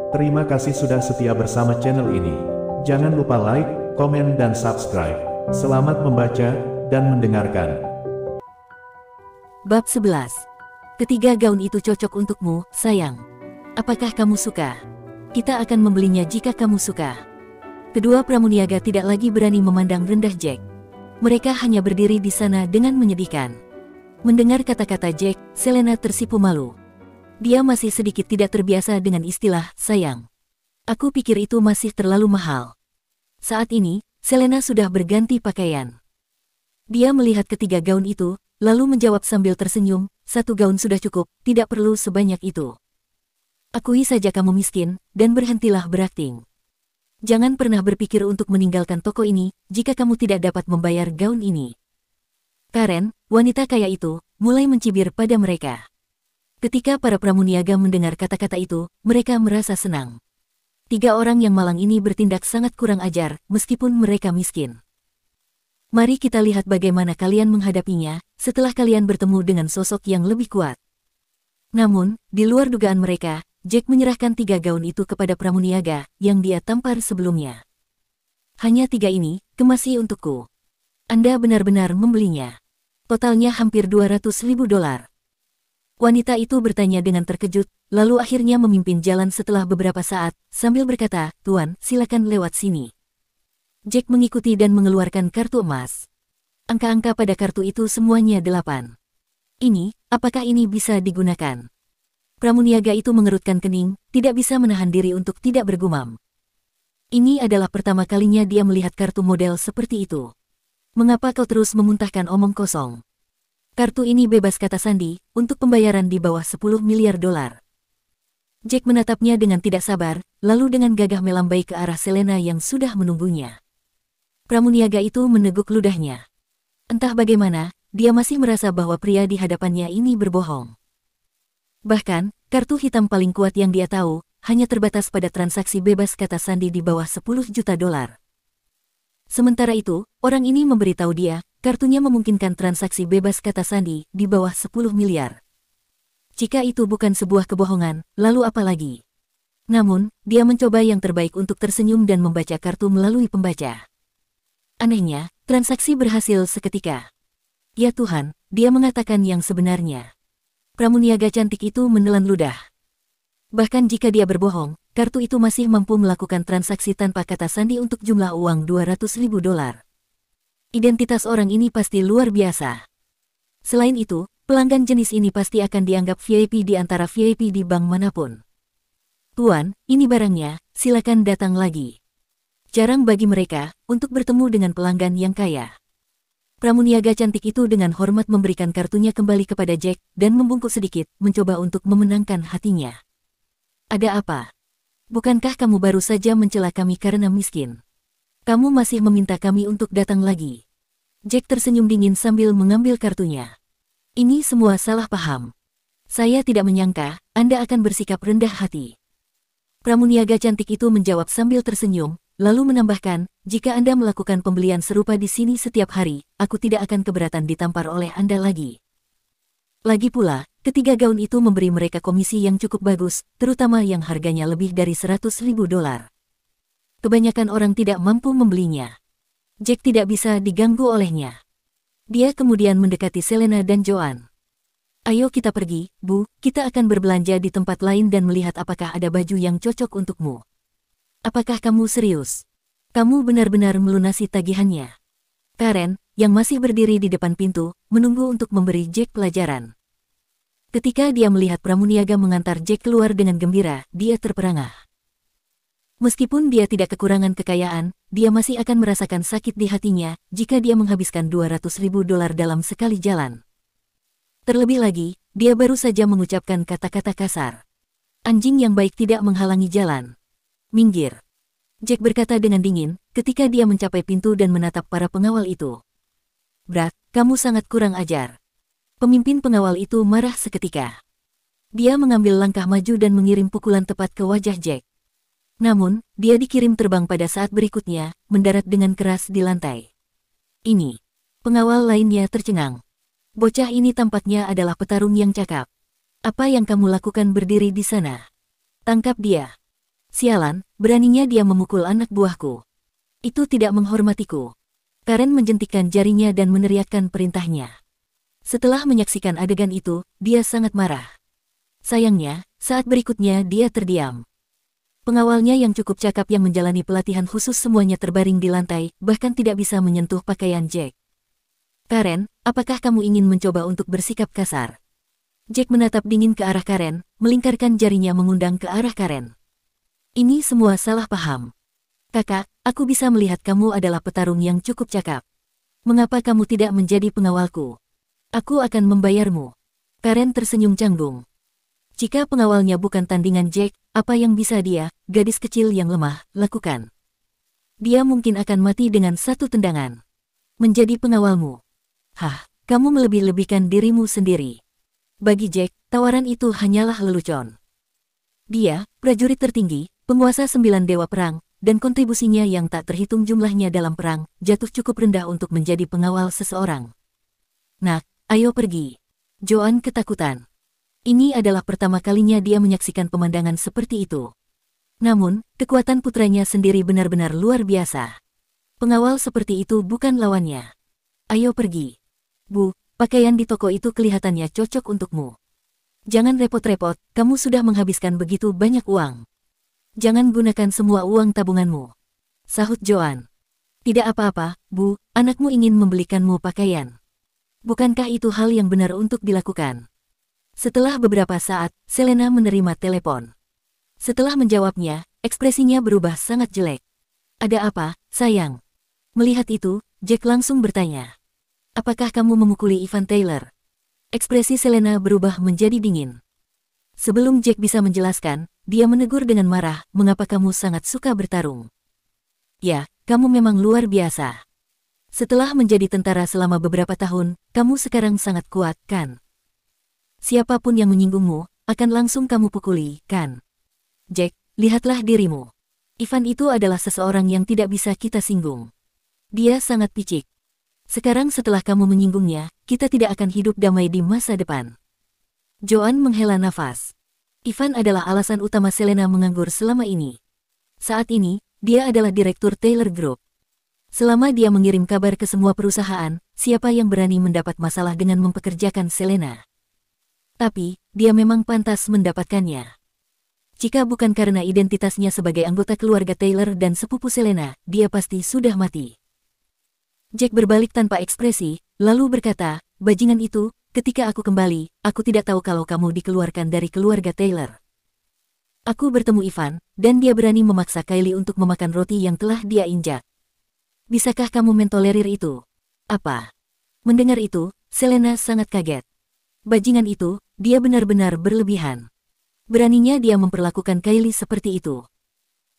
Terima kasih sudah setia bersama channel ini. Jangan lupa like, komen dan subscribe. Selamat membaca dan mendengarkan. Bab 11. Ketiga gaun itu cocok untukmu, sayang. Apakah kamu suka? Kita akan membelinya jika kamu suka. Kedua pramuniaga tidak lagi berani memandang rendah Jack. Mereka hanya berdiri di sana dengan menyedihkan. Mendengar kata-kata Jack, Selena tersipu malu. Dia masih sedikit tidak terbiasa dengan istilah sayang. Aku pikir itu masih terlalu mahal. Saat ini, Selena sudah berganti pakaian. Dia melihat ketiga gaun itu, lalu menjawab sambil tersenyum, satu gaun sudah cukup, tidak perlu sebanyak itu. Akui saja kamu miskin, dan berhentilah berakting. Jangan pernah berpikir untuk meninggalkan toko ini, jika kamu tidak dapat membayar gaun ini. Karen, wanita kaya itu, mulai mencibir pada mereka. Ketika para pramuniaga mendengar kata-kata itu, mereka merasa senang. Tiga orang yang malang ini bertindak sangat kurang ajar, meskipun mereka miskin. Mari kita lihat bagaimana kalian menghadapinya, setelah kalian bertemu dengan sosok yang lebih kuat. Namun, di luar dugaan mereka, Jack menyerahkan tiga gaun itu kepada pramuniaga, yang dia tampar sebelumnya. Hanya tiga ini, kemasi untukku. Anda benar-benar membelinya. Totalnya hampir $200.000. Wanita itu bertanya dengan terkejut, lalu akhirnya memimpin jalan setelah beberapa saat, sambil berkata, "Tuan, silakan lewat sini." Jack mengikuti dan mengeluarkan kartu emas. Angka-angka pada kartu itu semuanya 8. Apakah ini bisa digunakan? Pramuniaga itu mengerutkan kening, tidak bisa menahan diri untuk tidak bergumam. Ini adalah pertama kalinya dia melihat kartu model seperti itu. Mengapa kau terus memuntahkan omong kosong? Kartu ini bebas, kata Sandy, untuk pembayaran di bawah $10 miliar. Jack menatapnya dengan tidak sabar, lalu dengan gagah melambai ke arah Selena yang sudah menunggunya. Pramuniaga itu meneguk ludahnya. Entah bagaimana, dia masih merasa bahwa pria di hadapannya ini berbohong. Bahkan, kartu hitam paling kuat yang dia tahu, hanya terbatas pada transaksi bebas, kata Sandy, di bawah $10 juta. Sementara itu, orang ini memberitahu dia, kartunya memungkinkan transaksi bebas, kata Sandy, di bawah $10 miliar. Jika itu bukan sebuah kebohongan, lalu apa lagi? Namun, dia mencoba yang terbaik untuk tersenyum dan membaca kartu melalui pembaca. Anehnya, transaksi berhasil seketika. Ya Tuhan, dia mengatakan yang sebenarnya. Pramuniaga cantik itu menelan ludah. Bahkan jika dia berbohong, kartu itu masih mampu melakukan transaksi tanpa, kata Sandy, untuk jumlah uang $200.000. Identitas orang ini pasti luar biasa. Selain itu, pelanggan jenis ini pasti akan dianggap VIP di antara VIP di bank manapun. Tuan, ini barangnya, silakan datang lagi. Jarang bagi mereka untuk bertemu dengan pelanggan yang kaya. Pramuniaga cantik itu dengan hormat memberikan kartunya kembali kepada Jack dan membungkuk sedikit, mencoba untuk memenangkan hatinya. Ada apa? Bukankah kamu baru saja mencela kami karena miskin? Kamu masih meminta kami untuk datang lagi. Jack tersenyum dingin sambil mengambil kartunya. Ini semua salah paham. Saya tidak menyangka Anda akan bersikap rendah hati. Pramuniaga cantik itu menjawab sambil tersenyum, lalu menambahkan, jika Anda melakukan pembelian serupa di sini setiap hari, aku tidak akan keberatan ditampar oleh Anda lagi. Lagi pula, ketiga gaun itu memberi mereka komisi yang cukup bagus, terutama yang harganya lebih dari $100.000. Kebanyakan orang tidak mampu membelinya. Jack tidak bisa diganggu olehnya. Dia kemudian mendekati Selena dan Joan. Ayo kita pergi, Bu, kita akan berbelanja di tempat lain dan melihat apakah ada baju yang cocok untukmu. Apakah kamu serius? Kamu benar-benar melunasi tagihannya. Karen, yang masih berdiri di depan pintu, menunggu untuk memberi Jack pelajaran. Ketika dia melihat pramuniaga mengantar Jack keluar dengan gembira, dia terperangah. Meskipun dia tidak kekurangan kekayaan, dia masih akan merasakan sakit di hatinya jika dia menghabiskan $200.000 dalam sekali jalan. Terlebih lagi, dia baru saja mengucapkan kata-kata kasar. Anjing yang baik tidak menghalangi jalan. Minggir. Jack berkata dengan dingin, ketika dia mencapai pintu dan menatap para pengawal itu. Brad, kamu sangat kurang ajar. Pemimpin pengawal itu marah seketika. Dia mengambil langkah maju dan mengirim pukulan tepat ke wajah Jack. Namun, dia dikirim terbang pada saat berikutnya, mendarat dengan keras di lantai. Ini. Pengawal lainnya tercengang. Bocah ini tampaknya adalah petarung yang cakap. Apa yang kamu lakukan berdiri di sana? Tangkap dia. Sialan, beraninya dia memukul anak buahku. Itu tidak menghormatiku. Karen menjentikkan jarinya dan meneriakkan perintahnya. Setelah menyaksikan adegan itu, dia sangat marah. Sayangnya, saat berikutnya dia terdiam. Pengawalnya yang cukup cakap yang menjalani pelatihan khusus semuanya terbaring di lantai, bahkan tidak bisa menyentuh pakaian Jack. Karen, apakah kamu ingin mencoba untuk bersikap kasar? Jack menatap dingin ke arah Karen, melingkarkan jarinya mengundang ke arah Karen. Ini semua salah paham. Kakak, aku bisa melihat kamu adalah petarung yang cukup cakap. Mengapa kamu tidak menjadi pengawalku? Aku akan membayarmu. Karen tersenyum canggung. Jika pengawalnya bukan tandingan Jack, apa yang bisa dia, gadis kecil yang lemah, lakukan? Dia mungkin akan mati dengan satu tendangan. Menjadi pengawalmu. Hah, kamu melebih-lebihkan dirimu sendiri. Bagi Jack, tawaran itu hanyalah lelucon. Dia, prajurit tertinggi, penguasa 9 dewa perang, dan kontribusinya yang tak terhitung jumlahnya dalam perang, jatuh cukup rendah untuk menjadi pengawal seseorang. Nak, ayo pergi. Joan ketakutan. Ini adalah pertama kalinya dia menyaksikan pemandangan seperti itu. Namun, kekuatan putranya sendiri benar-benar luar biasa. Pengawal seperti itu bukan lawannya. Ayo pergi. Bu, pakaian di toko itu kelihatannya cocok untukmu. Jangan repot-repot, kamu sudah menghabiskan begitu banyak uang. Jangan gunakan semua uang tabunganmu. Sahut Joan. Tidak apa-apa, Bu, anakmu ingin membelikanmu pakaian. Bukankah itu hal yang benar untuk dilakukan? Setelah beberapa saat, Selena menerima telepon. Setelah menjawabnya, ekspresinya berubah sangat jelek. Ada apa, sayang? Melihat itu, Jack langsung bertanya. Apakah kamu memukuli Ivan Taylor? Ekspresi Selena berubah menjadi dingin. Sebelum Jack bisa menjelaskan, dia menegur dengan marah, mengapa kamu sangat suka bertarung? Ya, kamu memang luar biasa. Setelah menjadi tentara selama beberapa tahun, kamu sekarang sangat kuat, kan? Siapapun yang menyinggungmu, akan langsung kamu pukuli, kan? Jack, lihatlah dirimu. Ivan itu adalah seseorang yang tidak bisa kita singgung. Dia sangat picik. Sekarang setelah kamu menyinggungnya, kita tidak akan hidup damai di masa depan. Joan menghela nafas. Ivan adalah alasan utama Selena menganggur selama ini. Saat ini, dia adalah direktur Taylor Group. Selama dia mengirim kabar ke semua perusahaan, siapa yang berani mendapat masalah dengan mempekerjakan Selena? Tapi, dia memang pantas mendapatkannya. Jika bukan karena identitasnya sebagai anggota keluarga Taylor dan sepupu Selena, dia pasti sudah mati. Jack berbalik tanpa ekspresi, lalu berkata, bajingan itu, ketika aku kembali, aku tidak tahu kalau kamu dikeluarkan dari keluarga Taylor. Aku bertemu Ivan, dan dia berani memaksa Kylie untuk memakan roti yang telah dia injak. Bisakah kamu mentolerir itu? Apa? Mendengar itu, Selena sangat kaget. Bajingan itu, dia benar-benar berlebihan. Beraninya dia memperlakukan Kylie seperti itu.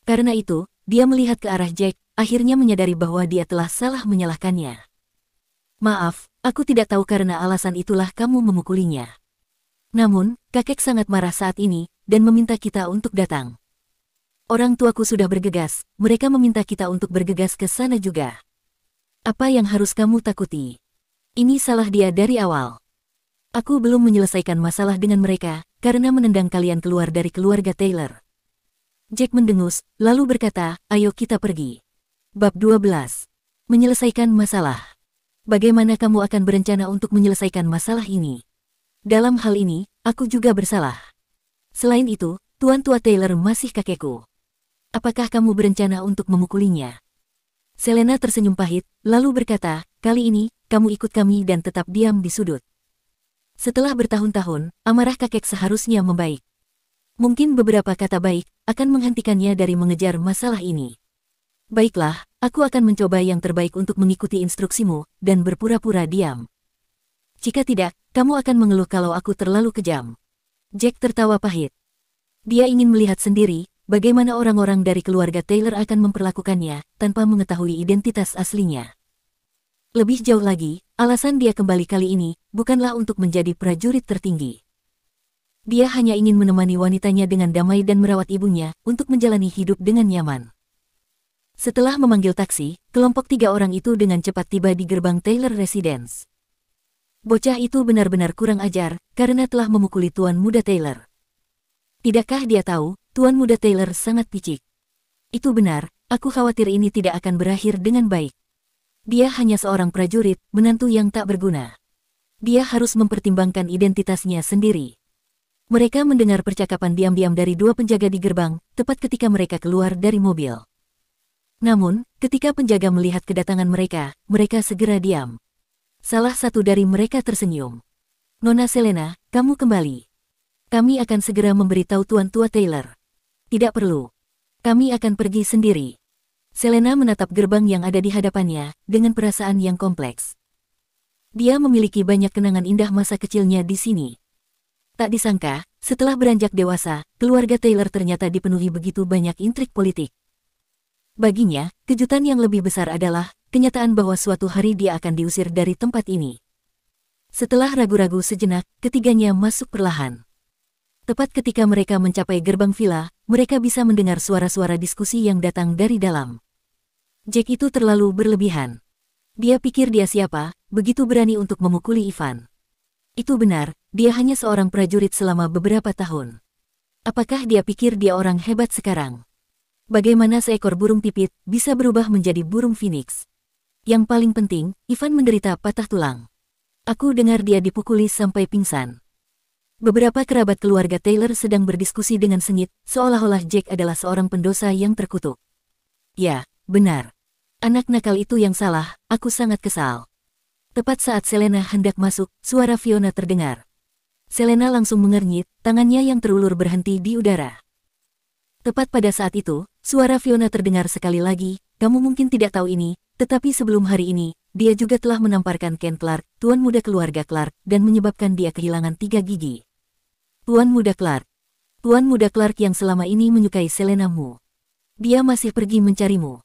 Karena itu, dia melihat ke arah Jack, akhirnya menyadari bahwa dia telah salah menyalahkannya. Maaf, aku tidak tahu karena alasan itulah kamu memukulinya. Namun, kakek sangat marah saat ini, dan meminta kita untuk datang. Orang tuaku sudah bergegas, mereka meminta kita untuk bergegas ke sana juga. Apa yang harus kamu takuti? Ini salah dia dari awal. Aku belum menyelesaikan masalah dengan mereka, karena menendang kalian keluar dari keluarga Taylor. Jack mendengus, lalu berkata, ayo kita pergi. Bab 12. Menyelesaikan masalah. Bagaimana kamu akan berencana untuk menyelesaikan masalah ini? Dalam hal ini, aku juga bersalah. Selain itu, Tuan Tua Taylor masih kakekku. Apakah kamu berencana untuk memukulinya? Selena tersenyum pahit, lalu berkata, kali ini, kamu ikut kami dan tetap diam di sudut. Setelah bertahun-tahun, amarah kakek seharusnya membaik. Mungkin beberapa kata baik akan menghentikannya dari mengejar masalah ini. Baiklah, aku akan mencoba yang terbaik untuk mengikuti instruksimu dan berpura-pura diam. Jika tidak, kamu akan mengeluh kalau aku terlalu kejam. Jack tertawa pahit. Dia ingin melihat sendiri bagaimana orang-orang dari keluarga Taylor akan memperlakukannya tanpa mengetahui identitas aslinya. Lebih jauh lagi, alasan dia kembali kali ini bukanlah untuk menjadi prajurit tertinggi. Dia hanya ingin menemani wanitanya dengan damai dan merawat ibunya untuk menjalani hidup dengan nyaman. Setelah memanggil taksi, kelompok 3 orang itu dengan cepat tiba di gerbang Taylor Residence. Bocah itu benar-benar kurang ajar karena telah memukuli Tuan Muda Taylor. Tidakkah dia tahu, Tuan Muda Taylor sangat picik. Itu benar, aku khawatir ini tidak akan berakhir dengan baik. Dia hanya seorang prajurit, menantu yang tak berguna. Dia harus mempertimbangkan identitasnya sendiri. Mereka mendengar percakapan diam-diam dari dua penjaga di gerbang, tepat ketika mereka keluar dari mobil. Namun, ketika penjaga melihat kedatangan mereka, mereka segera diam. Salah satu dari mereka tersenyum. "Nona Selena, kamu kembali. Kami akan segera memberitahu Tuan Tua Taylor." "Tidak perlu. Kami akan pergi sendiri." Selena menatap gerbang yang ada di hadapannya, dengan perasaan yang kompleks. Dia memiliki banyak kenangan indah masa kecilnya di sini. Tak disangka, setelah beranjak dewasa, keluarga Taylor ternyata dipenuhi begitu banyak intrik politik. Baginya, kejutan yang lebih besar adalah kenyataan bahwa suatu hari dia akan diusir dari tempat ini. Setelah ragu-ragu sejenak, ketiganya masuk perlahan. Tepat ketika mereka mencapai gerbang villa, mereka bisa mendengar suara-suara diskusi yang datang dari dalam. Jack itu terlalu berlebihan. Dia pikir dia siapa, begitu berani untuk memukuli Ivan. Itu benar, dia hanya seorang prajurit selama beberapa tahun. Apakah dia pikir dia orang hebat sekarang? Bagaimana seekor burung pipit bisa berubah menjadi burung phoenix? Yang paling penting, Ivan menderita patah tulang. Aku dengar dia dipukuli sampai pingsan. Beberapa kerabat keluarga Taylor sedang berdiskusi dengan sengit, seolah-olah Jack adalah seorang pendosa yang terkutuk. Ya, benar. Anak nakal itu yang salah, aku sangat kesal. Tepat saat Selena hendak masuk, suara Fiona terdengar. Selena langsung mengernyit, tangannya yang terulur berhenti di udara. Tepat pada saat itu, suara Fiona terdengar sekali lagi, "Kamu mungkin tidak tahu ini, tetapi sebelum hari ini, dia juga telah menamparkan Ken Clark, Tuan Muda keluarga Clark, dan menyebabkan dia kehilangan 3 gigi. Tuan Muda Clark. Tuan Muda Clark yang selama ini menyukai Selena-mu. Dia masih pergi mencarimu."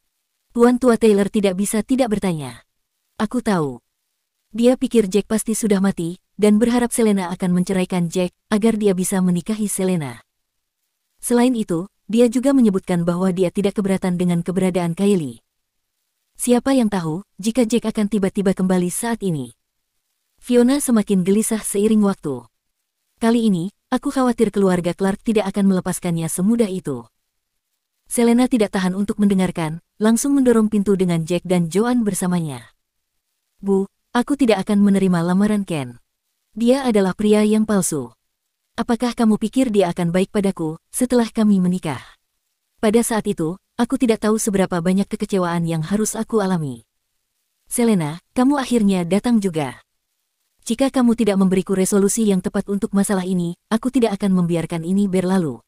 Tuan Tua Taylor tidak bisa tidak bertanya. "Aku tahu." Dia pikir Jack pasti sudah mati, dan berharap Selena akan menceraikan Jack, agar dia bisa menikahi Selena. Selain itu, dia juga menyebutkan bahwa dia tidak keberatan dengan keberadaan Kylie. Siapa yang tahu, jika Jack akan tiba-tiba kembali saat ini. Fiona semakin gelisah seiring waktu. "Kali ini, aku khawatir keluarga Clark tidak akan melepaskannya semudah itu." Selena tidak tahan untuk mendengarkan, langsung mendorong pintu dengan Jack dan Joan bersamanya. "Bu, aku tidak akan menerima lamaran Ken. Dia adalah pria yang palsu. Apakah kamu pikir dia akan baik padaku setelah kami menikah?" Pada saat itu, aku tidak tahu seberapa banyak kekecewaan yang harus aku alami. "Selena, kamu akhirnya datang juga. Jika kamu tidak memberiku resolusi yang tepat untuk masalah ini, aku tidak akan membiarkan ini berlalu."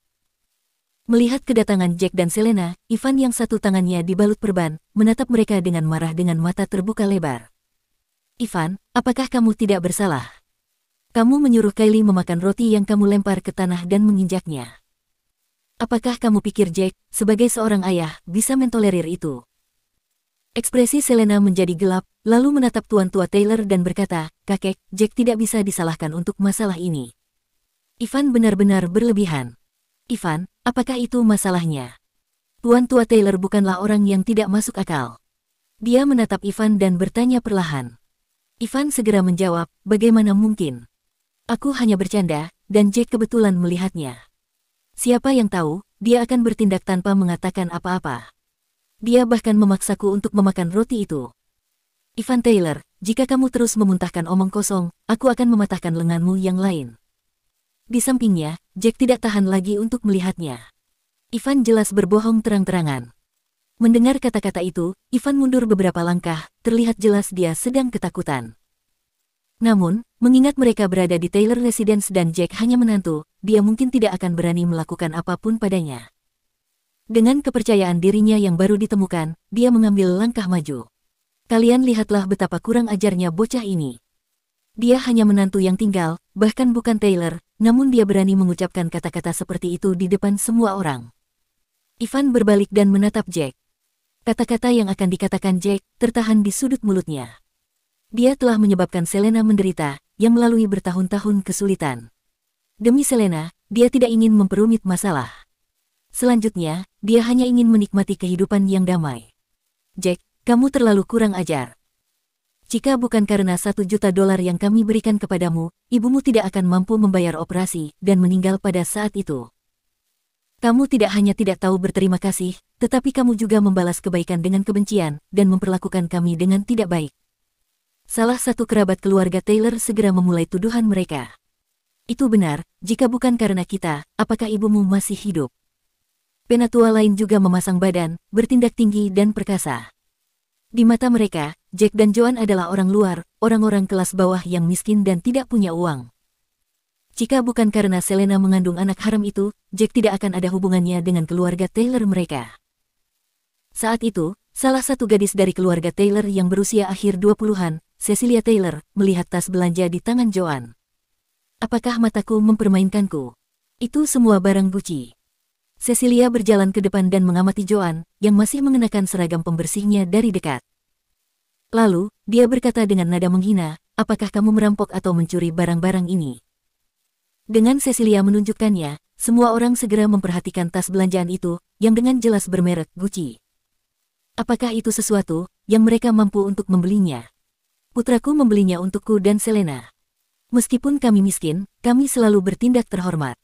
Melihat kedatangan Jack dan Selena, Ivan yang satu tangannya dibalut perban, menatap mereka dengan marah dengan mata terbuka lebar. "Ivan, apakah kamu tidak bersalah? Kamu menyuruh Kylie memakan roti yang kamu lempar ke tanah dan menginjaknya. Apakah kamu pikir Jack, sebagai seorang ayah, bisa mentolerir itu?" Ekspresi Selena menjadi gelap, lalu menatap Tuan Tua Taylor dan berkata, "Kakek, Jack tidak bisa disalahkan untuk masalah ini. Ivan benar-benar berlebihan." "Ivan, apakah itu masalahnya?" Tuan Tua Taylor bukanlah orang yang tidak masuk akal. Dia menatap Ivan dan bertanya perlahan. Ivan segera menjawab, "Bagaimana mungkin? Aku hanya bercanda, dan Jack kebetulan melihatnya. Siapa yang tahu, dia akan bertindak tanpa mengatakan apa-apa. Dia bahkan memaksaku untuk memakan roti itu." "Ivan Taylor, jika kamu terus memuntahkan omong kosong, aku akan mematahkan lenganmu yang lain." Di sampingnya, Jack tidak tahan lagi untuk melihatnya. Ivan jelas berbohong terang-terangan. Mendengar kata-kata itu, Ivan mundur beberapa langkah, terlihat jelas dia sedang ketakutan. Namun, mengingat mereka berada di Taylor Residence dan Jack hanya menantu, dia mungkin tidak akan berani melakukan apapun padanya. Dengan kepercayaan dirinya yang baru ditemukan, dia mengambil langkah maju. "Kalian lihatlah betapa kurang ajarnya bocah ini. Dia hanya menantu yang tinggal, bahkan bukan Taylor, namun dia berani mengucapkan kata-kata seperti itu di depan semua orang." Ivan berbalik dan menatap Jack. Kata-kata yang akan dikatakan Jack tertahan di sudut mulutnya. Dia telah menyebabkan Selena menderita, yang melalui bertahun-tahun kesulitan. Demi Selena, dia tidak ingin memperumit masalah. Selanjutnya, dia hanya ingin menikmati kehidupan yang damai. "Jack, kamu terlalu kurang ajar. Jika bukan karena $1 juta yang kami berikan kepadamu, ibumu tidak akan mampu membayar operasi dan meninggal pada saat itu." Kamu tidak hanya tidak tahu berterima kasih, tetapi kamu juga membalas kebaikan dengan kebencian, dan memperlakukan kami dengan tidak baik. Salah satu kerabat keluarga Taylor segera memulai tuduhan mereka. Itu benar, jika bukan karena kita, apakah ibumu masih hidup? Penatua lain juga memasang badan, bertindak tinggi dan perkasa. Di mata mereka, Jack dan Joan adalah orang luar, orang-orang kelas bawah yang miskin dan tidak punya uang. Jika bukan karena Selena mengandung anak haram itu, Jack tidak akan ada hubungannya dengan keluarga Taylor mereka. Saat itu, salah satu gadis dari keluarga Taylor yang berusia akhir 20-an, Cecilia Taylor, melihat tas belanja di tangan Joan. Apakah mataku mempermainkanku? Itu semua barang Gucci. Cecilia berjalan ke depan dan mengamati Joan, yang masih mengenakan seragam pembersihnya dari dekat. Lalu, dia berkata dengan nada menghina, apakah kamu merampok atau mencuri barang-barang ini? Dengan Cecilia menunjukkannya, semua orang segera memperhatikan tas belanjaan itu, yang dengan jelas bermerek Gucci. Apakah itu sesuatu yang mereka mampu untuk membelinya? Putraku membelinya untukku dan Selena. Meskipun kami miskin, kami selalu bertindak terhormat.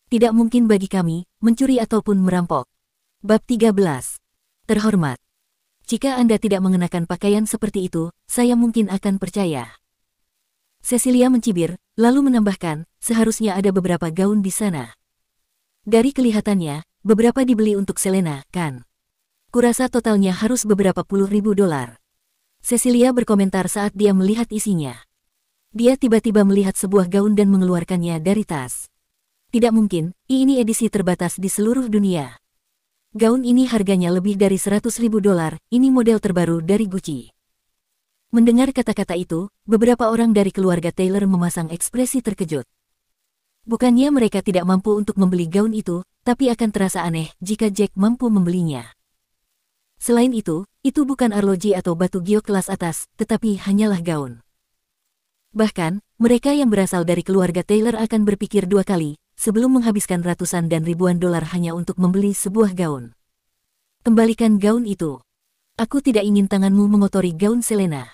Tidak mungkin bagi kami mencuri ataupun merampok. Bab 13. Terhormat. Jika Anda tidak mengenakan pakaian seperti itu, saya mungkin akan percaya. Cecilia mencibir, lalu menambahkan, seharusnya ada beberapa gaun di sana. Dari kelihatannya, beberapa dibeli untuk Selena, kan? Kurasa totalnya harus beberapa puluh ribu dolar. Cecilia berkomentar saat dia melihat isinya. Dia tiba-tiba melihat sebuah gaun dan mengeluarkannya dari tas. Tidak mungkin, ini edisi terbatas di seluruh dunia. Gaun ini harganya lebih dari 100 ribu dolar, ini model terbaru dari Gucci. Mendengar kata-kata itu, beberapa orang dari keluarga Taylor memasang ekspresi terkejut. Bukannya mereka tidak mampu untuk membeli gaun itu, tapi akan terasa aneh jika Jack mampu membelinya. Selain itu bukan arloji atau batu giok kelas atas, tetapi hanyalah gaun. Bahkan, mereka yang berasal dari keluarga Taylor akan berpikir dua kali, sebelum menghabiskan ratusan dan ribuan dolar hanya untuk membeli sebuah gaun. Kembalikan gaun itu. Aku tidak ingin tanganmu mengotori gaun Selena.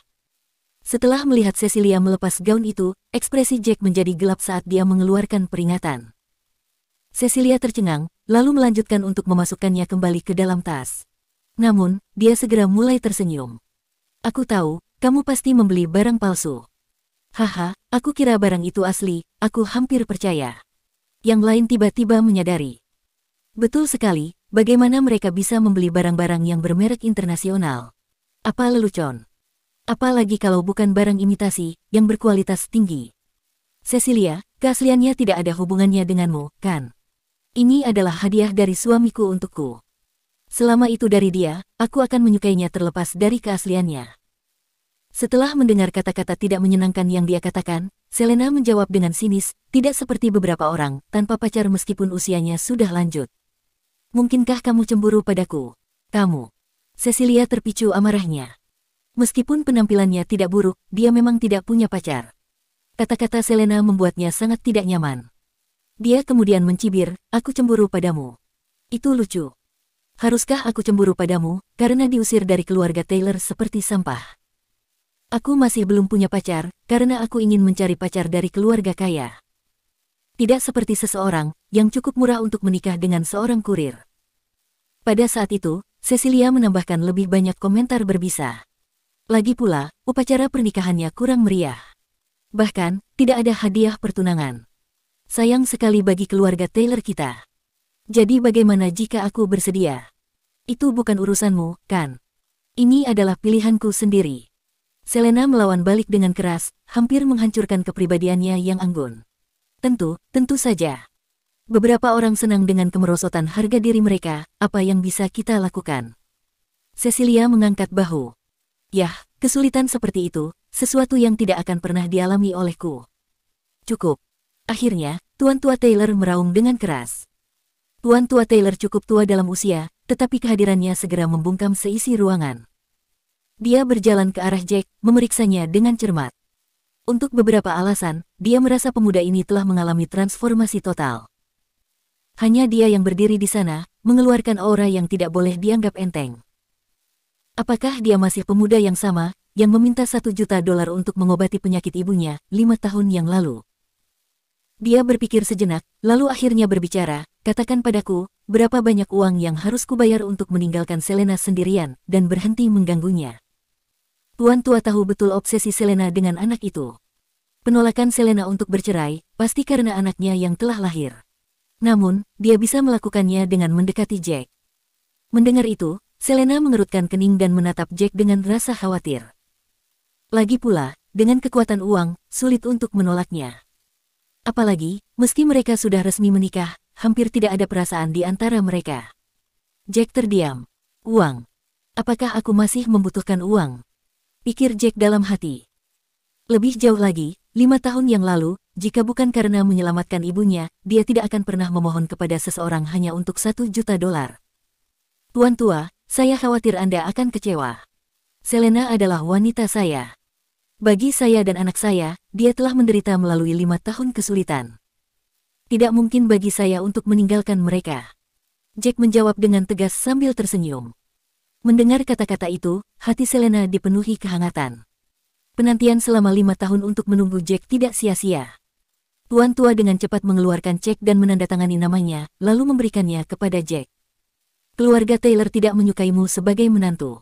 Setelah melihat Cecilia melepas gaun itu, ekspresi Jack menjadi gelap saat dia mengeluarkan peringatan. Cecilia tercengang, lalu melanjutkan untuk memasukkannya kembali ke dalam tas. Namun, dia segera mulai tersenyum. Aku tahu, kamu pasti membeli barang palsu. Haha, aku kira barang itu asli, aku hampir percaya. Yang lain tiba-tiba menyadari. Betul sekali, bagaimana mereka bisa membeli barang-barang yang bermerek internasional? Apa lelucon? Apalagi kalau bukan barang imitasi, yang berkualitas tinggi. Cecilia, keasliannya tidak ada hubungannya denganmu, kan? Ini adalah hadiah dari suamiku untukku. Selama itu dari dia, aku akan menyukainya terlepas dari keasliannya. Setelah mendengar kata-kata tidak menyenangkan yang dia katakan, Selena menjawab dengan sinis, tidak seperti beberapa orang, tanpa pacar meskipun usianya sudah lanjut. Mungkinkah kamu cemburu padaku? Kamu. Cecilia terpicu amarahnya. Meskipun penampilannya tidak buruk, dia memang tidak punya pacar. Kata-kata Selena membuatnya sangat tidak nyaman. Dia kemudian mencibir, aku cemburu padamu. Itu lucu. Haruskah aku cemburu padamu, karena diusir dari keluarga Taylor seperti sampah? Aku masih belum punya pacar, karena aku ingin mencari pacar dari keluarga kaya. Tidak seperti seseorang, yang cukup murah untuk menikah dengan seorang kurir. Pada saat itu, Cecilia menambahkan lebih banyak komentar berbisa. Lagi pula, upacara pernikahannya kurang meriah. Bahkan, tidak ada hadiah pertunangan. Sayang sekali bagi keluarga Taylor kita. Jadi bagaimana jika aku bersedia? Itu bukan urusanmu, kan? Ini adalah pilihanku sendiri. Selena melawan balik dengan keras, hampir menghancurkan kepribadiannya yang anggun. Tentu saja. Beberapa orang senang dengan kemerosotan harga diri mereka, apa yang bisa kita lakukan? Cecilia mengangkat bahu. Yah, kesulitan seperti itu, sesuatu yang tidak akan pernah dialami olehku. Cukup. Akhirnya, Tuan Tua Taylor meraung dengan keras. Tuan Tua Taylor cukup tua dalam usia, tetapi kehadirannya segera membungkam seisi ruangan. Dia berjalan ke arah Jack, memeriksanya dengan cermat. Untuk beberapa alasan, dia merasa pemuda ini telah mengalami transformasi total. Hanya dia yang berdiri di sana, mengeluarkan aura yang tidak boleh dianggap enteng. Apakah dia masih pemuda yang sama, yang meminta $1 juta untuk mengobati penyakit ibunya 5 tahun yang lalu? Dia berpikir sejenak, lalu akhirnya berbicara, katakan padaku, berapa banyak uang yang harus kubayar untuk meninggalkan Selena sendirian dan berhenti mengganggunya. Tuan tua tahu betul obsesi Selena dengan anak itu. Penolakan Selena untuk bercerai pasti karena anaknya yang telah lahir. Namun, dia bisa melakukannya dengan mendekati Jack. Mendengar itu, Selena mengerutkan kening dan menatap Jack dengan rasa khawatir. Lagi pula, dengan kekuatan uang, sulit untuk menolaknya. Apalagi, meski mereka sudah resmi menikah, hampir tidak ada perasaan di antara mereka. Jack terdiam. Uang. Apakah aku masih membutuhkan uang? Pikir Jack dalam hati. Lebih jauh lagi, 5 tahun yang lalu, jika bukan karena menyelamatkan ibunya, dia tidak akan pernah memohon kepada seseorang hanya untuk $1 juta. Tuan tua, saya khawatir Anda akan kecewa. Selena adalah wanita saya. Bagi saya dan anak saya, dia telah menderita melalui 5 tahun kesulitan. Tidak mungkin bagi saya untuk meninggalkan mereka. Jack menjawab dengan tegas sambil tersenyum. Mendengar kata-kata itu, hati Selena dipenuhi kehangatan. Penantian selama 5 tahun untuk menunggu Jack tidak sia-sia. Tuan tua dengan cepat mengeluarkan cek dan menandatangani namanya, lalu memberikannya kepada Jack. Keluarga Taylor tidak menyukaimu sebagai menantu.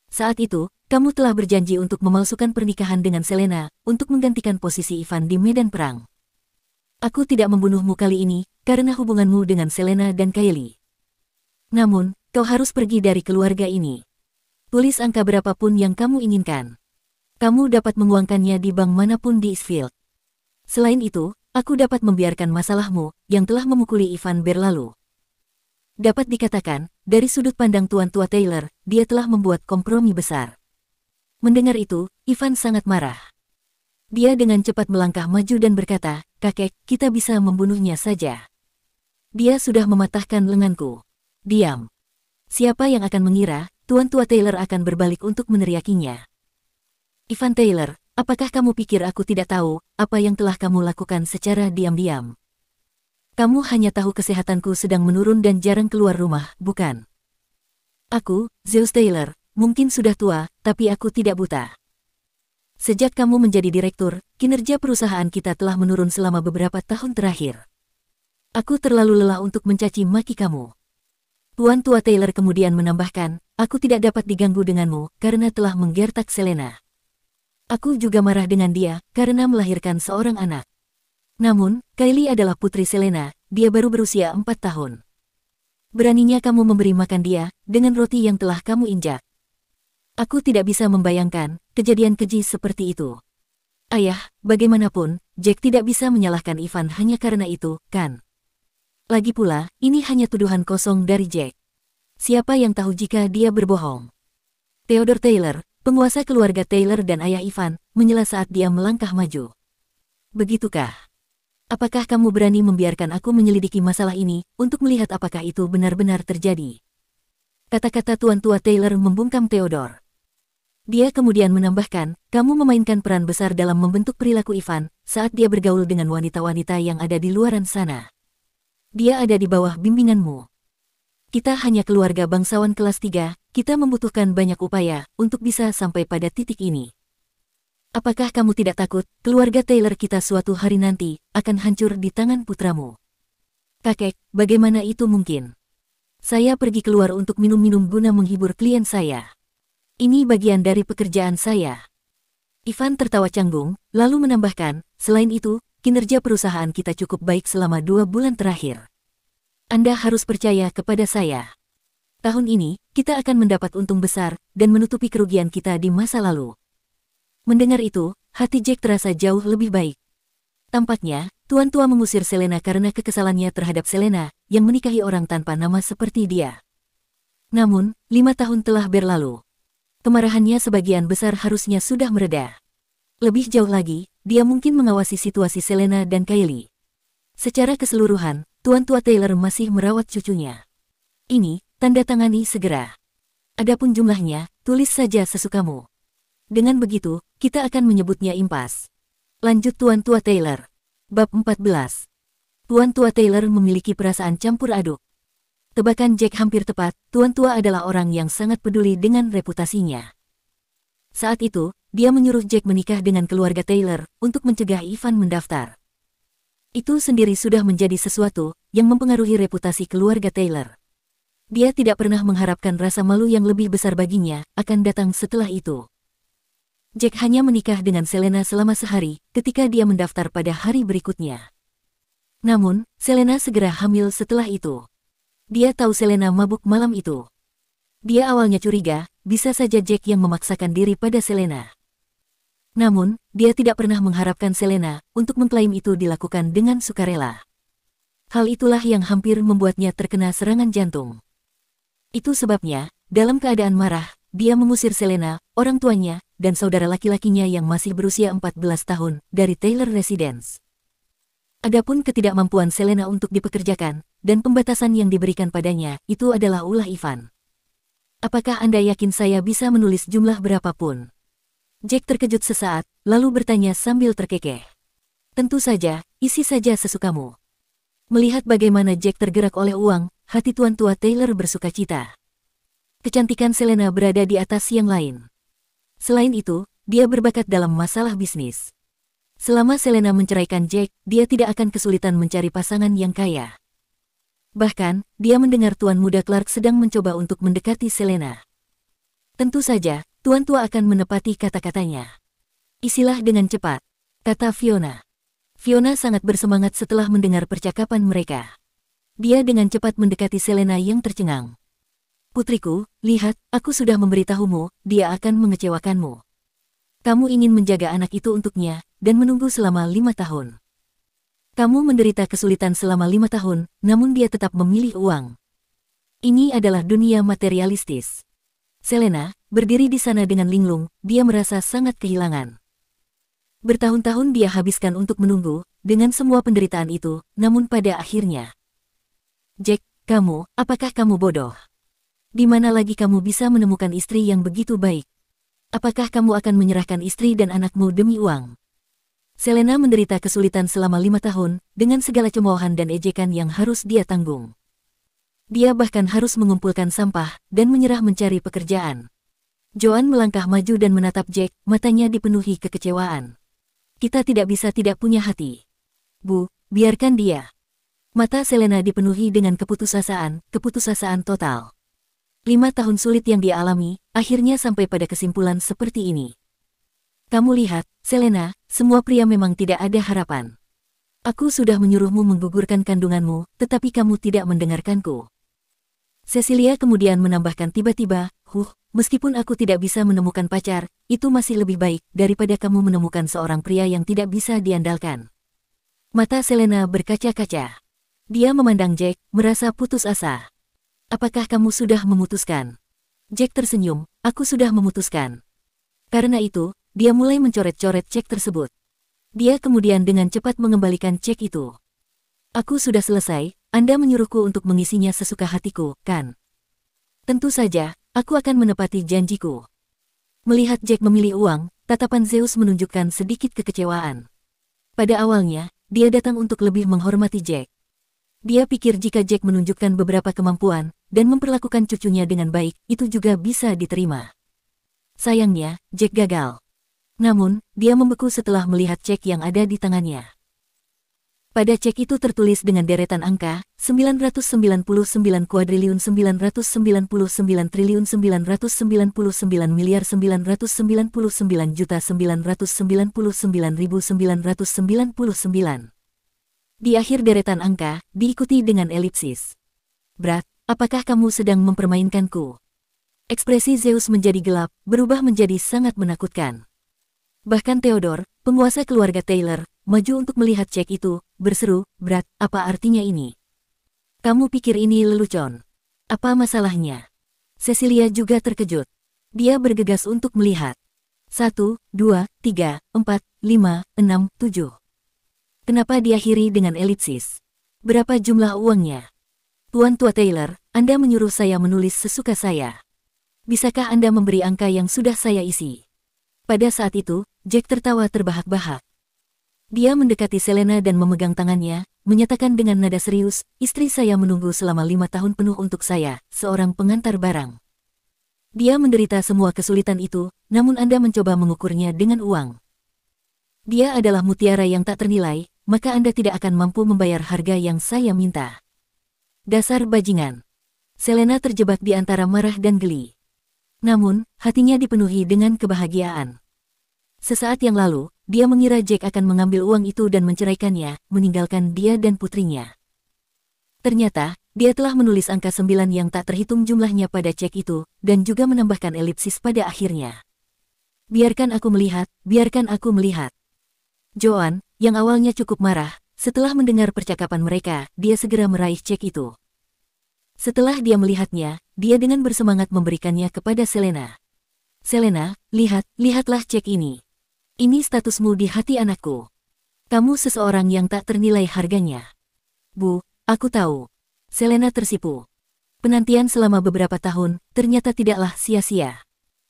Saat itu, kamu telah berjanji untuk memalsukan pernikahan dengan Selena, untuk menggantikan posisi Ivan di medan perang. Aku tidak membunuhmu kali ini, karena hubunganmu dengan Selena dan Kylie. Namun, kau harus pergi dari keluarga ini. Tulis angka berapapun yang kamu inginkan. Kamu dapat menguangkannya di bank manapun di Eastfield. Selain itu, aku dapat membiarkan masalahmu, yang telah memukuli Ivan berlalu. Dapat dikatakan, dari sudut pandang Tuan Tua Taylor, dia telah membuat kompromi besar. Mendengar itu, Ivan sangat marah. Dia dengan cepat melangkah maju dan berkata, "Kakek, kita bisa membunuhnya saja. Dia sudah mematahkan lenganku." Diam. Siapa yang akan mengira, Tuan Tua Taylor akan berbalik untuk meneriakinya. Ivan Taylor, apakah kamu pikir aku tidak tahu apa yang telah kamu lakukan secara diam-diam? Kamu hanya tahu kesehatanku sedang menurun dan jarang keluar rumah, bukan? Aku, Zeus Taylor, mungkin sudah tua, tapi aku tidak buta. Sejak kamu menjadi direktur, kinerja perusahaan kita telah menurun selama beberapa tahun terakhir. Aku terlalu lelah untuk mencaci maki kamu. Tuan Tua Taylor kemudian menambahkan, aku tidak dapat diganggu denganmu karena telah menggertak Selena. Aku juga marah dengan dia karena melahirkan seorang anak. Namun, Kylie adalah putri Selena, dia baru berusia 4 tahun. Beraninya kamu memberi makan dia dengan roti yang telah kamu injak. Aku tidak bisa membayangkan kejadian keji seperti itu. Ayah, bagaimanapun, Jack tidak bisa menyalahkan Ivan hanya karena itu, kan? Lagi pula, ini hanya tuduhan kosong dari Jack. Siapa yang tahu jika dia berbohong? Theodore Taylor, penguasa keluarga Taylor dan ayah Ivan, menyela saat dia melangkah maju. Begitukah? Apakah kamu berani membiarkan aku menyelidiki masalah ini, untuk melihat apakah itu benar-benar terjadi? Kata-kata Tuan Tua Taylor membungkam Theodore. Dia kemudian menambahkan, kamu memainkan peran besar dalam membentuk perilaku Ivan, saat dia bergaul dengan wanita-wanita yang ada di luaran sana. Dia ada di bawah bimbinganmu. Kita hanya keluarga bangsawan kelas 3, kita membutuhkan banyak upaya untuk bisa sampai pada titik ini. Apakah kamu tidak takut, keluarga Taylor kita suatu hari nanti, akan hancur di tangan putramu? Kakek, bagaimana itu mungkin? Saya pergi keluar untuk minum-minum guna menghibur klien saya. Ini bagian dari pekerjaan saya. Ivan tertawa canggung, lalu menambahkan, selain itu, kinerja perusahaan kita cukup baik selama 2 bulan terakhir. Anda harus percaya kepada saya. Tahun ini, kita akan mendapat untung besar, dan menutupi kerugian kita di masa lalu. Mendengar itu, hati Jack terasa jauh lebih baik. Tampaknya, Tuan Tua mengusir Selena karena kekesalannya terhadap Selena, yang menikahi orang tanpa nama seperti dia. Namun, 5 tahun telah berlalu. Kemarahannya sebagian besar harusnya sudah mereda. Lebih jauh lagi, dia mungkin mengawasi situasi Selena dan Kylie. Secara keseluruhan, Tuan Tua Taylor masih merawat cucunya. Ini, tanda tangani segera. Adapun jumlahnya, tulis saja sesukamu. Dengan begitu, kita akan menyebutnya impas. Lanjut Tuan Tua Taylor. Bab 14. Tuan Tua Taylor memiliki perasaan campur aduk. Tebakan Jack hampir tepat, Tuan Tua adalah orang yang sangat peduli dengan reputasinya. Saat itu, dia menyuruh Jack menikah dengan keluarga Taylor, untuk mencegah Ivan mendaftar. Itu sendiri sudah menjadi sesuatu yang mempengaruhi reputasi keluarga Taylor. Dia tidak pernah mengharapkan rasa malu yang lebih besar baginya akan datang setelah itu. Jack hanya menikah dengan Selena selama sehari ketika dia mendaftar pada hari berikutnya. Namun, Selena segera hamil setelah itu. Dia tahu Selena mabuk malam itu. Dia awalnya curiga, bisa saja Jack yang memaksakan diri pada Selena. Namun, dia tidak pernah mengharapkan Selena untuk mengklaim itu dilakukan dengan sukarela. Hal itulah yang hampir membuatnya terkena serangan jantung. Itu sebabnya, dalam keadaan marah, dia mengusir Selena, orang tuanya, dan saudara laki-lakinya yang masih berusia 14 tahun, dari Taylor Residence. Adapun ketidakmampuan Selena untuk dipekerjakan, dan pembatasan yang diberikan padanya, itu adalah ulah Ivan. Apakah Anda yakin saya bisa menulis jumlah berapapun? Jack terkejut sesaat, lalu bertanya sambil terkekeh. Tentu saja, isi saja sesukamu. Melihat bagaimana Jack tergerak oleh uang, hati tuan tua Taylor bersuka cita. Kecantikan Selena berada di atas yang lain. Selain itu, dia berbakat dalam masalah bisnis. Selama Selena menceraikan Jack, dia tidak akan kesulitan mencari pasangan yang kaya. Bahkan, dia mendengar tuan muda Clark sedang mencoba untuk mendekati Selena. Tentu saja, tuan tua akan menepati kata-katanya. Isilah dengan cepat, kata Fiona. Fiona sangat bersemangat setelah mendengar percakapan mereka. Dia dengan cepat mendekati Selena yang tercengang. Putriku, lihat, aku sudah memberitahumu, dia akan mengecewakanmu. Kamu ingin menjaga anak itu untuknya, dan menunggu selama 5 tahun. Kamu menderita kesulitan selama 5 tahun, namun dia tetap memilih uang. Ini adalah dunia materialistis. Selena, berdiri di sana dengan linglung, dia merasa sangat kehilangan. Bertahun-tahun dia habiskan untuk menunggu, dengan semua penderitaan itu, namun pada akhirnya. Jack, apakah kamu bodoh? Di mana lagi kamu bisa menemukan istri yang begitu baik? Apakah kamu akan menyerahkan istri dan anakmu demi uang? Selena menderita kesulitan selama 5 tahun, dengan segala cemoohan dan ejekan yang harus dia tanggung. Dia bahkan harus mengumpulkan sampah, dan menyerah mencari pekerjaan. Joan melangkah maju dan menatap Jack, matanya dipenuhi kekecewaan. Kita tidak bisa tidak punya hati. Bu, biarkan dia. Mata Selena dipenuhi dengan keputusasaan total. 5 tahun sulit yang dia alami, akhirnya sampai pada kesimpulan seperti ini. Kamu lihat, Selena, semua pria memang tidak ada harapan. Aku sudah menyuruhmu menggugurkan kandunganmu, tetapi kamu tidak mendengarkanku. Cecilia kemudian menambahkan tiba-tiba, meskipun aku tidak bisa menemukan pacar, itu masih lebih baik daripada kamu menemukan seorang pria yang tidak bisa diandalkan. Mata Selena berkaca-kaca. Dia memandang Jack, merasa putus asa. Apakah kamu sudah memutuskan? Jack tersenyum, aku sudah memutuskan. Karena itu, dia mulai mencoret-coret cek tersebut. Dia kemudian dengan cepat mengembalikan cek itu. Aku sudah selesai, Anda menyuruhku untuk mengisinya sesuka hatiku, kan? Tentu saja, aku akan menepati janjiku. Melihat Jack memilih uang, tatapan Zeus menunjukkan sedikit kekecewaan. Pada awalnya, dia datang untuk lebih menghormati Jack. Dia pikir jika Jack menunjukkan beberapa kemampuan, dan memperlakukan cucunya dengan baik, itu juga bisa diterima. Sayangnya, Jack gagal. Namun, dia membeku setelah melihat cek yang ada di tangannya. Pada cek itu tertulis dengan deretan angka, 999 kuadriliun 999 triliun 999 miliar 999 juta 999.999. Di akhir deretan angka, diikuti dengan elipsis. Berat, apakah kamu sedang mempermainkanku? Ekspresi Zeus menjadi gelap, berubah menjadi sangat menakutkan. Bahkan Theodore, penguasa keluarga Taylor, maju untuk melihat cek itu, berseru, Berat, apa artinya ini? Kamu pikir ini lelucon? Apa masalahnya? Cecilia juga terkejut. Dia bergegas untuk melihat. 1, 2, 3, 4, 5, 6, 7. Kenapa diakhiri dengan elipsis? Berapa jumlah uangnya? Tuan tua Taylor, Anda menyuruh saya menulis sesuka saya. Bisakah Anda memberi angka yang sudah saya isi? Pada saat itu, Jack tertawa terbahak-bahak. Dia mendekati Selena dan memegang tangannya, menyatakan dengan nada serius, istri saya menunggu selama 5 tahun penuh untuk saya, seorang pengantar barang. Dia menderita semua kesulitan itu, namun Anda mencoba mengukurnya dengan uang. Dia adalah mutiara yang tak ternilai, maka Anda tidak akan mampu membayar harga yang saya minta. Dasar bajingan. Selena terjebak di antara marah dan geli. Namun, hatinya dipenuhi dengan kebahagiaan. Sesaat yang lalu, dia mengira Jack akan mengambil uang itu dan menceraikannya, meninggalkan dia dan putrinya. Ternyata, dia telah menulis angka 9 yang tak terhitung jumlahnya pada cek itu, dan juga menambahkan elipsis pada akhirnya. Biarkan aku melihat, biarkan aku melihat. Joan, yang awalnya cukup marah, setelah mendengar percakapan mereka, dia segera meraih cek itu. Setelah dia melihatnya, dia dengan bersemangat memberikannya kepada Selena. Selena, lihatlah cek ini. Ini statusmu di hati anakku. Kamu seseorang yang tak ternilai harganya. Bu, aku tahu. Selena tersipu. Penantian selama beberapa tahun, ternyata tidaklah sia-sia.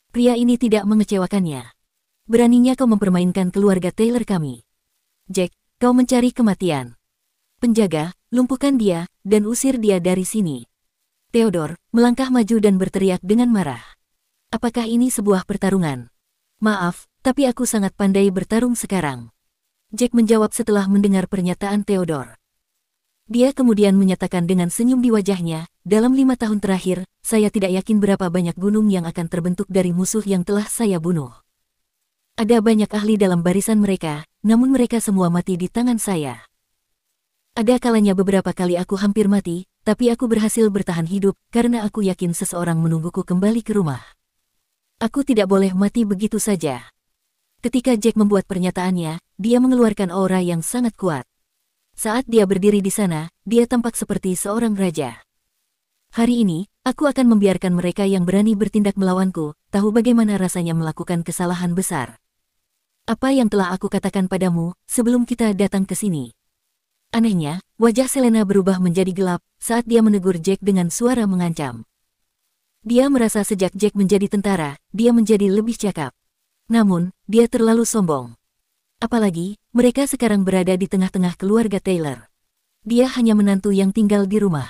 Pria ini tidak mengecewakannya. Beraninya kau mempermainkan keluarga Taylor kami. Jack, kau mencari kematian. Penjaga, lumpuhkan dia, dan usir dia dari sini. Theodore melangkah maju dan berteriak dengan marah. Apakah ini sebuah pertarungan? Maaf, tapi aku sangat pandai bertarung sekarang. Jack menjawab setelah mendengar pernyataan Theodore. Dia kemudian menyatakan dengan senyum di wajahnya, dalam 5 tahun terakhir, saya tidak yakin berapa banyak gunung yang akan terbentuk dari musuh yang telah saya bunuh. Ada banyak ahli dalam barisan mereka, namun mereka semua mati di tangan saya. Ada kalanya beberapa kali aku hampir mati, tapi aku berhasil bertahan hidup karena aku yakin seseorang menungguku kembali ke rumah. Aku tidak boleh mati begitu saja. Ketika Jack membuat pernyataannya, dia mengeluarkan aura yang sangat kuat. Saat dia berdiri di sana, dia tampak seperti seorang raja. Hari ini, aku akan membiarkan mereka yang berani bertindak melawanku, tahu bagaimana rasanya melakukan kesalahan besar. Apa yang telah aku katakan padamu sebelum kita datang ke sini? Anehnya, wajah Selena berubah menjadi gelap saat dia menegur Jack dengan suara mengancam. Dia merasa sejak Jack menjadi tentara, dia menjadi lebih cakap. Namun, dia terlalu sombong. Apalagi, mereka sekarang berada di tengah-tengah keluarga Taylor. Dia hanya menantu yang tinggal di rumah.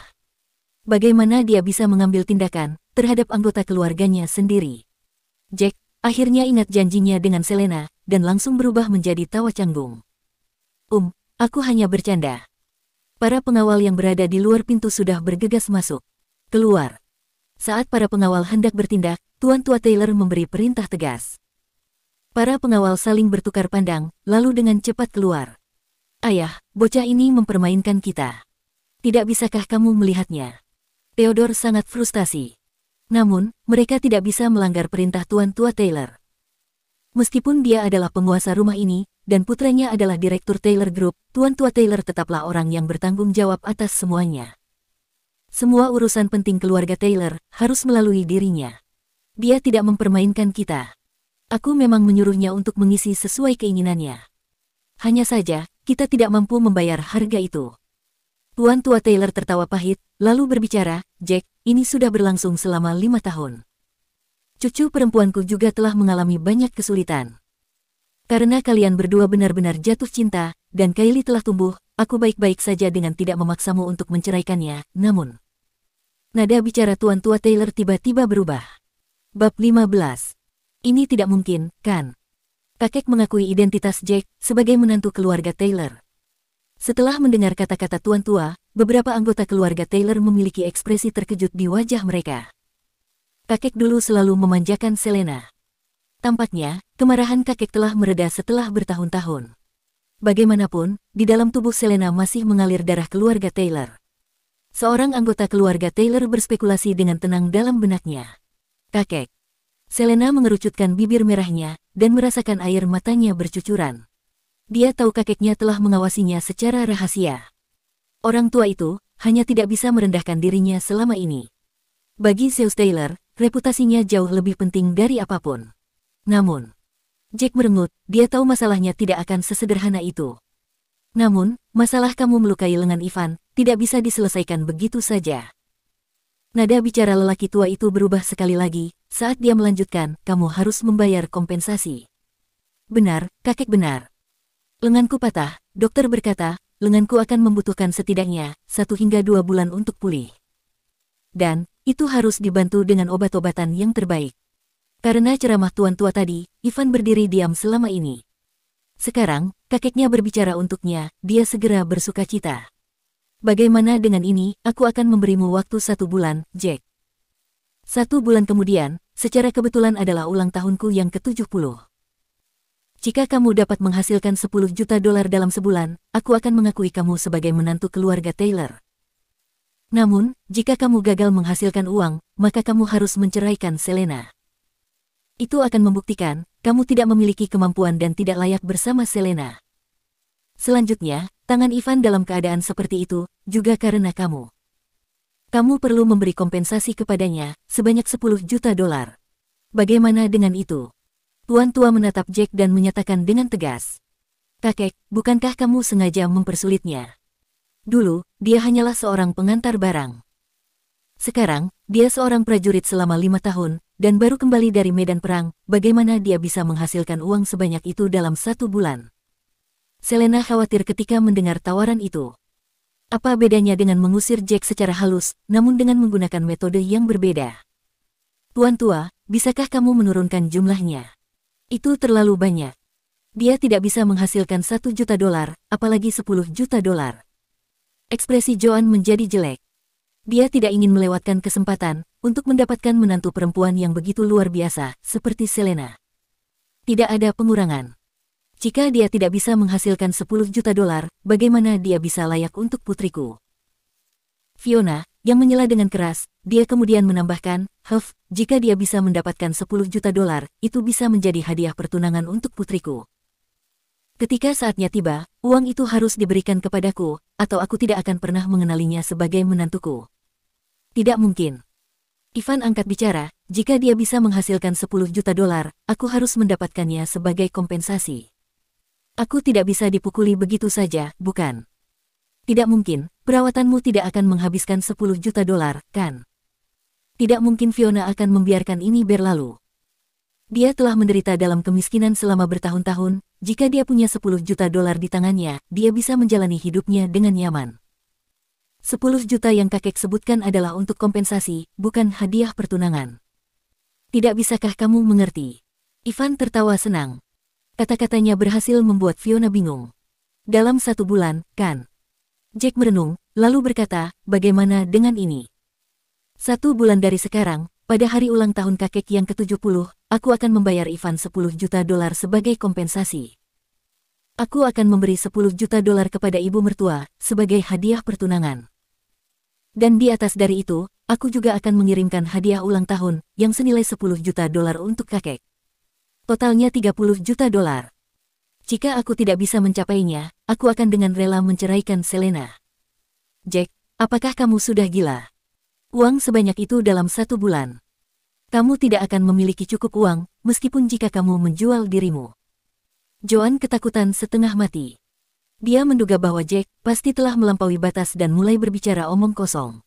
Bagaimana dia bisa mengambil tindakan terhadap anggota keluarganya sendiri? Jack akhirnya ingat janjinya dengan Selena, dan langsung berubah menjadi tawa canggung. Aku hanya bercanda. Para pengawal yang berada di luar pintu sudah bergegas masuk. Keluar. Saat para pengawal hendak bertindak, Tuan Tua Taylor memberi perintah tegas. Para pengawal saling bertukar pandang, lalu dengan cepat keluar. Ayah, bocah ini mempermainkan kita. Tidak bisakah kamu melihatnya? Theodore sangat frustasi. Namun, mereka tidak bisa melanggar perintah Tuan Tua Taylor. Meskipun dia adalah penguasa rumah ini, dan putranya adalah direktur Taylor Group, Tuan Tua Taylor tetaplah orang yang bertanggung jawab atas semuanya. Semua urusan penting keluarga Taylor harus melalui dirinya. Dia tidak mempermainkan kita. Aku memang menyuruhnya untuk mengisi sesuai keinginannya. Hanya saja, kita tidak mampu membayar harga itu. Tuan Tua Taylor tertawa pahit, lalu berbicara, Jack, ini sudah berlangsung selama 5 tahun. Cucu perempuanku juga telah mengalami banyak kesulitan. Karena kalian berdua benar-benar jatuh cinta, dan Kylie telah tumbuh, aku baik-baik saja dengan tidak memaksamu untuk menceraikannya, namun... Nada bicara Tuan Tua Taylor tiba-tiba berubah. Bab 15. Ini tidak mungkin, kan? Kakek mengakui identitas Jack sebagai menantu keluarga Taylor. Setelah mendengar kata-kata Tuan Tua, beberapa anggota keluarga Taylor memiliki ekspresi terkejut di wajah mereka. Kakek dulu selalu memanjakan Selena. Tampaknya, kemarahan kakek telah mereda setelah bertahun-tahun. Bagaimanapun, di dalam tubuh Selena masih mengalir darah keluarga Taylor. Seorang anggota keluarga Taylor berspekulasi dengan tenang dalam benaknya. Kakek. Selena mengerucutkan bibir merahnya, dan merasakan air matanya bercucuran. Dia tahu kakeknya telah mengawasinya secara rahasia. Orang tua itu, hanya tidak bisa merendahkan dirinya selama ini. Bagi Zeus Taylor, reputasinya jauh lebih penting dari apapun. Namun, Jack merengut, dia tahu masalahnya tidak akan sesederhana itu. Namun, masalah kamu melukai lengan Ivan, tidak bisa diselesaikan begitu saja. Nada bicara lelaki tua itu berubah sekali lagi, saat dia melanjutkan, kamu harus membayar kompensasi. Benar, kakek benar. Lenganku patah, dokter berkata, lenganku akan membutuhkan setidaknya 1 hingga 2 bulan untuk pulih. Dan, itu harus dibantu dengan obat-obatan yang terbaik. Karena ceramah Tuan Tua tadi, Ivan berdiri diam selama ini. Sekarang, kakeknya berbicara untuknya, dia segera bersukacita. Bagaimana dengan ini, aku akan memberimu waktu 1 bulan, Jack. 1 bulan kemudian, secara kebetulan adalah ulang tahunku yang ke-70. Jika kamu dapat menghasilkan 10 juta dolar dalam sebulan, aku akan mengakui kamu sebagai menantu keluarga Taylor. Namun, jika kamu gagal menghasilkan uang, maka kamu harus menceraikan Selena. Itu akan membuktikan, kamu tidak memiliki kemampuan dan tidak layak bersama Selena. Selanjutnya, tangan Ivan dalam keadaan seperti itu, juga karena kamu. Kamu perlu memberi kompensasi kepadanya, sebanyak 10 juta dolar. Bagaimana dengan itu? Tuan tua menatap Jack dan menyatakan dengan tegas. Kakek, bukankah kamu sengaja mempersulitnya? Dulu, dia hanyalah seorang pengantar barang. Sekarang, dia seorang prajurit selama 5 tahun, dan baru kembali dari medan perang, bagaimana dia bisa menghasilkan uang sebanyak itu dalam 1 bulan? Selena khawatir ketika mendengar tawaran itu. Apa bedanya dengan mengusir Jack secara halus, namun dengan menggunakan metode yang berbeda? Tuan tua, bisakah kamu menurunkan jumlahnya? Itu terlalu banyak. Dia tidak bisa menghasilkan 1 juta dolar, apalagi 10 juta dolar. Ekspresi Joan menjadi jelek. Dia tidak ingin melewatkan kesempatan untuk mendapatkan menantu perempuan yang begitu luar biasa, seperti Selena. Tidak ada pengurangan. Jika dia tidak bisa menghasilkan 10 juta dolar, bagaimana dia bisa layak untuk putriku? Fiona, yang menyela dengan keras, dia kemudian menambahkan, jika dia bisa mendapatkan 10 juta dolar, itu bisa menjadi hadiah pertunangan untuk putriku. Ketika saatnya tiba, uang itu harus diberikan kepadaku, atau aku tidak akan pernah mengenalinya sebagai menantuku. Tidak mungkin. Ivan angkat bicara, jika dia bisa menghasilkan 10 juta dolar, aku harus mendapatkannya sebagai kompensasi. Aku tidak bisa dipukuli begitu saja, bukan? Tidak mungkin, perawatanmu tidak akan menghabiskan 10 juta dolar, kan? Tidak mungkin Fiona akan membiarkan ini berlalu. Dia telah menderita dalam kemiskinan selama bertahun-tahun, jika dia punya 10 juta dolar di tangannya, dia bisa menjalani hidupnya dengan nyaman. 10 juta yang kakek sebutkan adalah untuk kompensasi, bukan hadiah pertunangan. Tidak bisakah kamu mengerti? Ivan tertawa senang. Kata-katanya berhasil membuat Fiona bingung. Dalam 1 bulan, kan? Jack merenung, lalu berkata, bagaimana dengan ini? 1 bulan dari sekarang, pada hari ulang tahun kakek yang ke-70, aku akan membayar Ivan 10 juta dolar sebagai kompensasi. Aku akan memberi 10 juta dolar kepada ibu mertua, sebagai hadiah pertunangan. Dan di atas dari itu, aku juga akan mengirimkan hadiah ulang tahun, yang senilai 10 juta dolar untuk kakek. Totalnya 30 juta dolar. Jika aku tidak bisa mencapainya, aku akan dengan rela menceraikan Selena. Jack, apakah kamu sudah gila? Uang sebanyak itu dalam 1 bulan. Kamu tidak akan memiliki cukup uang, meskipun jika kamu menjual dirimu. Joan ketakutan setengah mati. Dia menduga bahwa Jack pasti telah melampaui batas dan mulai berbicara omong kosong.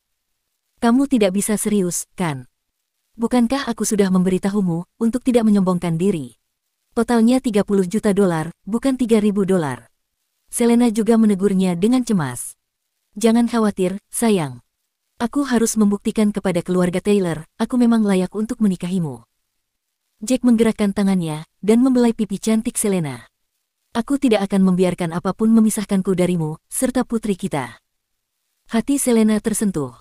Kamu tidak bisa serius, kan? Bukankah aku sudah memberitahumu untuk tidak menyombongkan diri? Totalnya 30 juta dolar, bukan 3.000 dolar. Selena juga menegurnya dengan cemas. Jangan khawatir, sayang. Aku harus membuktikan kepada keluarga Taylor, aku memang layak untuk menikahimu. Jack menggerakkan tangannya, dan membelai pipi cantik Selena. Aku tidak akan membiarkan apapun memisahkanku darimu, serta putri kita. Hati Selena tersentuh.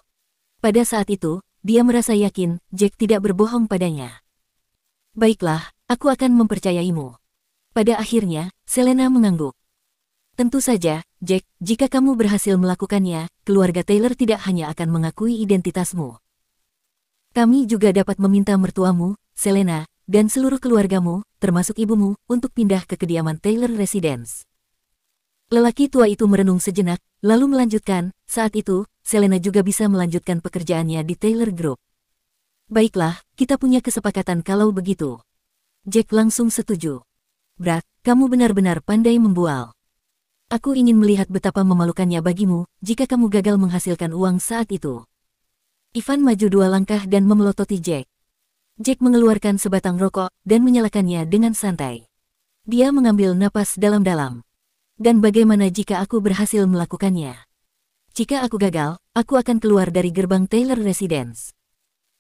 Pada saat itu, dia merasa yakin, Jack tidak berbohong padanya. Baiklah, aku akan mempercayaimu. Pada akhirnya, Selena mengangguk. Tentu saja, Jack, jika kamu berhasil melakukannya, keluarga Taylor tidak hanya akan mengakui identitasmu. Kami juga dapat meminta mertuamu, Selena, dan seluruh keluargamu, termasuk ibumu, untuk pindah ke kediaman Taylor Residence. Lelaki tua itu merenung sejenak, lalu melanjutkan, saat itu, Selena juga bisa melanjutkan pekerjaannya di Taylor Group. Baiklah, kita punya kesepakatan kalau begitu. Jack langsung setuju. Brad, kamu benar-benar pandai membual. Aku ingin melihat betapa memalukannya bagimu, jika kamu gagal menghasilkan uang saat itu. Ivan maju 2 langkah dan memelototi Jack. Jack mengeluarkan sebatang rokok, dan menyalakannya dengan santai. Dia mengambil napas dalam-dalam. Dan bagaimana jika aku berhasil melakukannya? Jika aku gagal, aku akan keluar dari gerbang Taylor Residence.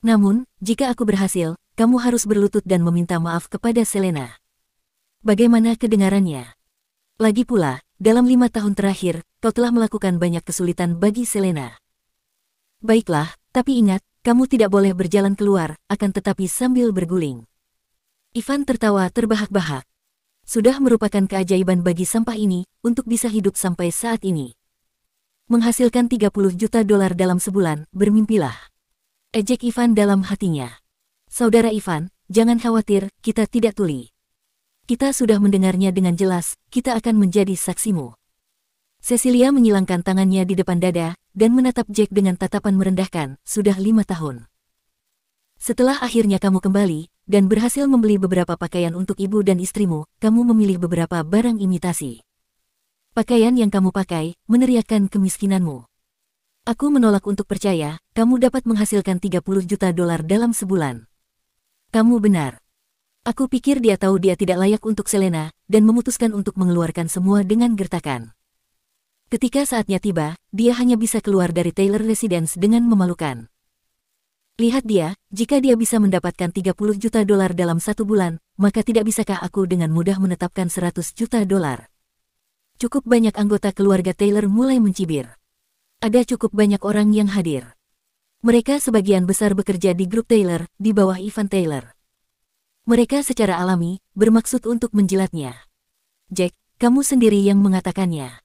Namun, jika aku berhasil, kamu harus berlutut dan meminta maaf kepada Selena. Bagaimana kedengarannya? Lagi pula, dalam 5 tahun terakhir, kau telah melakukan banyak kesulitan bagi Selena. Baiklah, tapi ingat, kamu tidak boleh berjalan keluar, akan tetapi sambil berguling. Ivan tertawa terbahak-bahak. Sudah merupakan keajaiban bagi sampah ini, untuk bisa hidup sampai saat ini. Menghasilkan 30 juta dolar dalam sebulan, bermimpilah. Ejek Ivan dalam hatinya. Saudara Ivan, jangan khawatir, kita tidak tuli. Kita sudah mendengarnya dengan jelas, kita akan menjadi saksimu. Cecilia menyilangkan tangannya di depan dada, dan menatap Jack dengan tatapan merendahkan, sudah 5 tahun. Setelah akhirnya kamu kembali, dan berhasil membeli beberapa pakaian untuk ibu dan istrimu, kamu memilih beberapa barang imitasi. Pakaian yang kamu pakai, meneriakkan kemiskinanmu. Aku menolak untuk percaya, kamu dapat menghasilkan 30 juta dolar dalam sebulan. Kamu benar. Aku pikir dia tahu dia tidak layak untuk Selena, dan memutuskan untuk mengeluarkan semua dengan gertakan. Ketika saatnya tiba, dia hanya bisa keluar dari Taylor Residence dengan memalukan. Lihat dia, jika dia bisa mendapatkan 30 juta dolar dalam 1 bulan, maka tidak bisakah aku dengan mudah menetapkan 100 juta dolar? Cukup banyak anggota keluarga Taylor mulai mencibir. Ada cukup banyak orang yang hadir. Mereka sebagian besar bekerja di grup Taylor, di bawah Ivan Taylor. Mereka secara alami, bermaksud untuk menjilatnya. Jack, kamu sendiri yang mengatakannya.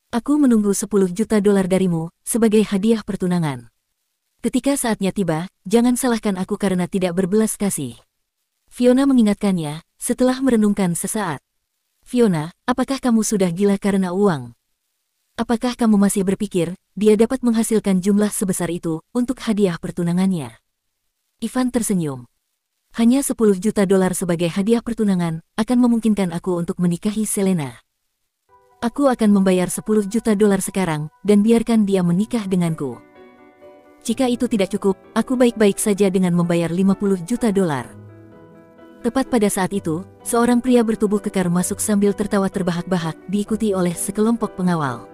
Aku menunggu 10 juta dolar darimu, sebagai hadiah pertunangan. Ketika saatnya tiba, jangan salahkan aku karena tidak berbelas kasih. Fiona mengingatkannya, setelah merenungkan sesaat. Fiona, apakah kamu sudah gila karena uang? Apakah kamu masih berpikir, dia dapat menghasilkan jumlah sebesar itu, untuk hadiah pertunangannya? Ivan tersenyum. Hanya 10 juta dolar sebagai hadiah pertunangan, akan memungkinkan aku untuk menikahi Selena. Aku akan membayar 10 juta dolar sekarang, dan biarkan dia menikah denganku. Jika itu tidak cukup, aku baik-baik saja dengan membayar 50 juta dolar. Tepat pada saat itu, seorang pria bertubuh kekar masuk sambil tertawa terbahak-bahak, diikuti oleh sekelompok pengawal.